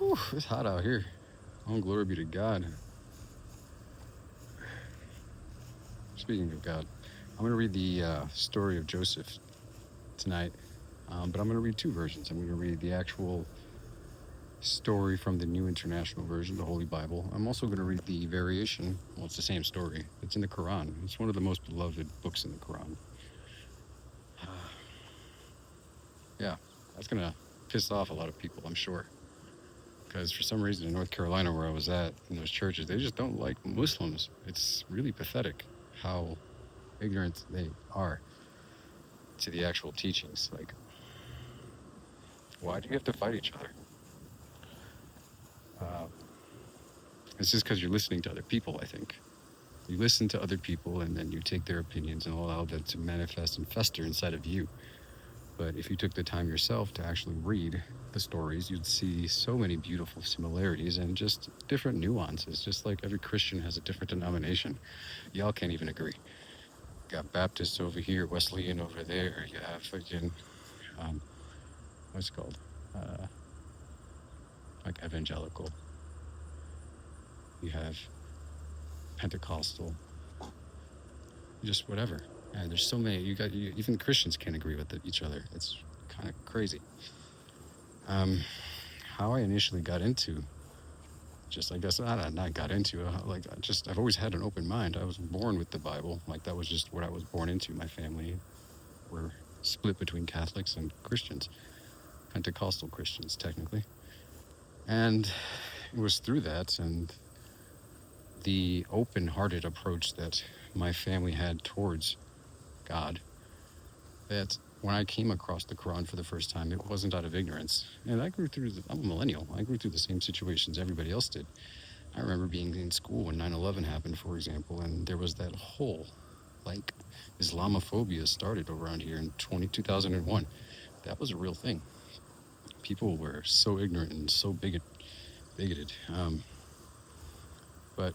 Whew, it's hot out here. Oh, glory be to God. Speaking of God, I'm going to read the story of Joseph tonight, but I'm going to read two versions. I'm going to read the actual story from the New International Version, the Holy Bible. I'm also going to read the variation. Well, it's the same story. It's in the Quran. It's one of the most beloved books in the Quran. Yeah, that's going to piss off a lot of people, I'm sure. Because for some reason in North Carolina, where I was at, in those churches, they just don't like Muslims. It's really pathetic how ignorant they are to the actual teachings. Like, why do you have to fight each other? Uh, it's just because you're listening to other people, I think. You listen to other people and then you take their opinions and allow them to manifest and fester inside of you. But if you took the time yourself to actually read the stories, you'd see so many beautiful similarities and just different nuances. Just like every Christian has a different denomination. Y'all can't even agree. You got Baptists over here, Wesleyan over there. You have freaking, what's it called? Like evangelical. You have Pentecostal. Just whatever. And there's so many. Even Christians can't agree with Each other. It's kind of crazy. How I initially got into, just I guess not got into, I've always had an open mind. I was born with the Bible. Like that was just what I was born into. My family were split between Catholics and Christians, Pentecostal Christians technically, and it was through that and the open-hearted approach that my family had towards God that when I came across the Quran for the first time, it wasn't out of ignorance. And I'm a millennial. I grew through the same situations everybody else did. I remember being in school when 9/11 happened, for example, and there was that whole, like, Islamophobia started around here in 2001. That was a real thing. People were so ignorant and so bigoted. But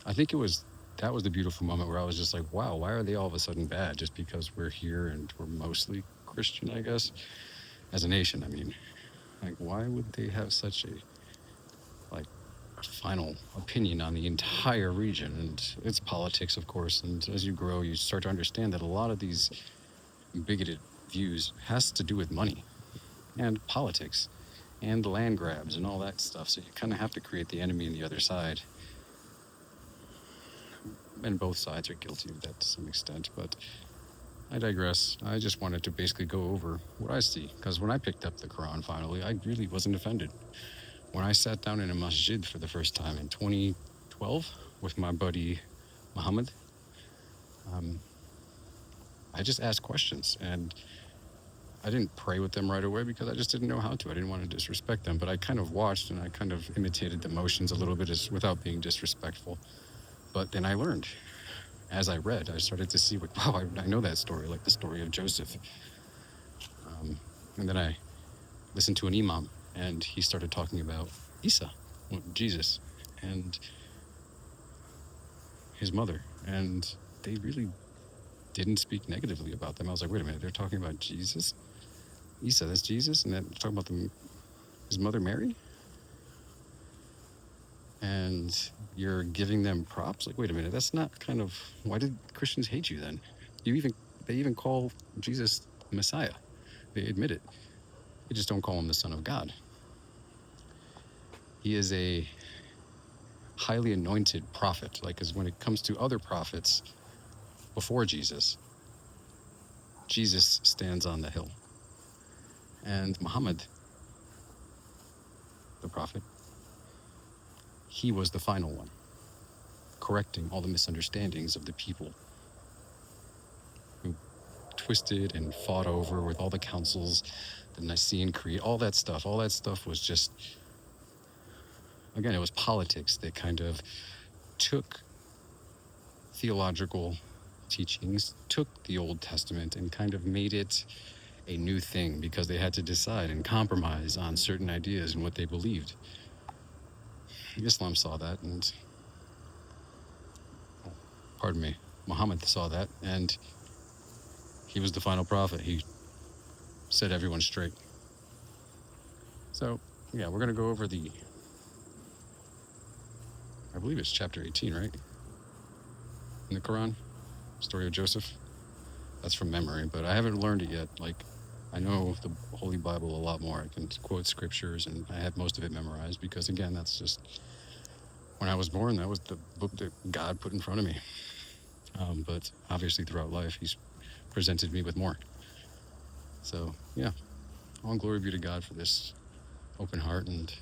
I think that was the beautiful moment where I was just like, wow, why are they all of a sudden bad just because we're here and we're mostly Christian, I guess, as a nation? I mean, like, why would they have such a final opinion on the entire region? And it's politics, of course, and as you grow, you start to understand that a lot of these bigoted views has to do with money and politics and land grabs and all that stuff. So you kind of have to create the enemy on the other side. And both sides are guilty of that to some extent, but I digress. I just wanted to basically go over what I see, because when I picked up the Quran finally, I really wasn't offended. When I sat down in a masjid for the first time in 2012 with my buddy Muhammad, I just asked questions, and I didn't pray with them right away because I just didn't know how to. I didn't want to disrespect them, but I kind of watched and I kind of imitated the motions a little bit without being disrespectful. But then I learned. As I read, I started to see, wow, I know that story, like the story of Joseph. And then I listened to an imam, and he started talking about Isa, Jesus, and his mother. And they really didn't speak negatively about them. I was like, wait a minute, they're talking about Jesus? Isa, that's Jesus? And then they're talking about his mother, Mary? And you're giving them props? Like, wait a minute, that's not kind of... Why did Christians hate you then? They even call Jesus Messiah. They admit it. They just don't call him the Son of God. He is a highly anointed prophet. Like, as when it comes to other prophets before Jesus, Jesus stands on the hill. And Muhammad, the prophet, he was the final one, correcting all the misunderstandings of the people who twisted and fought over with all the councils, the Nicene Creed, all that stuff. All that stuff was just, again, it was politics that kind of took theological teachings, took the Old Testament and kind of made it a new thing because they had to decide and compromise on certain ideas and what they believed. Islam saw that, and Muhammad saw that, and he was the final prophet. He set everyone straight. So yeah, we're going to go over I believe it's chapter 18, right? In the Quran, story of Joseph. That's from memory, but I haven't learned it yet. Like, I know the Holy Bible a lot more. I can quote scriptures, and I have most of it memorized because, again, that's just when I was born. That was the book that God put in front of me. But obviously, throughout life, He's presented me with more. So, yeah, all glory be to God for this open heart, and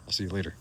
I'll see you later.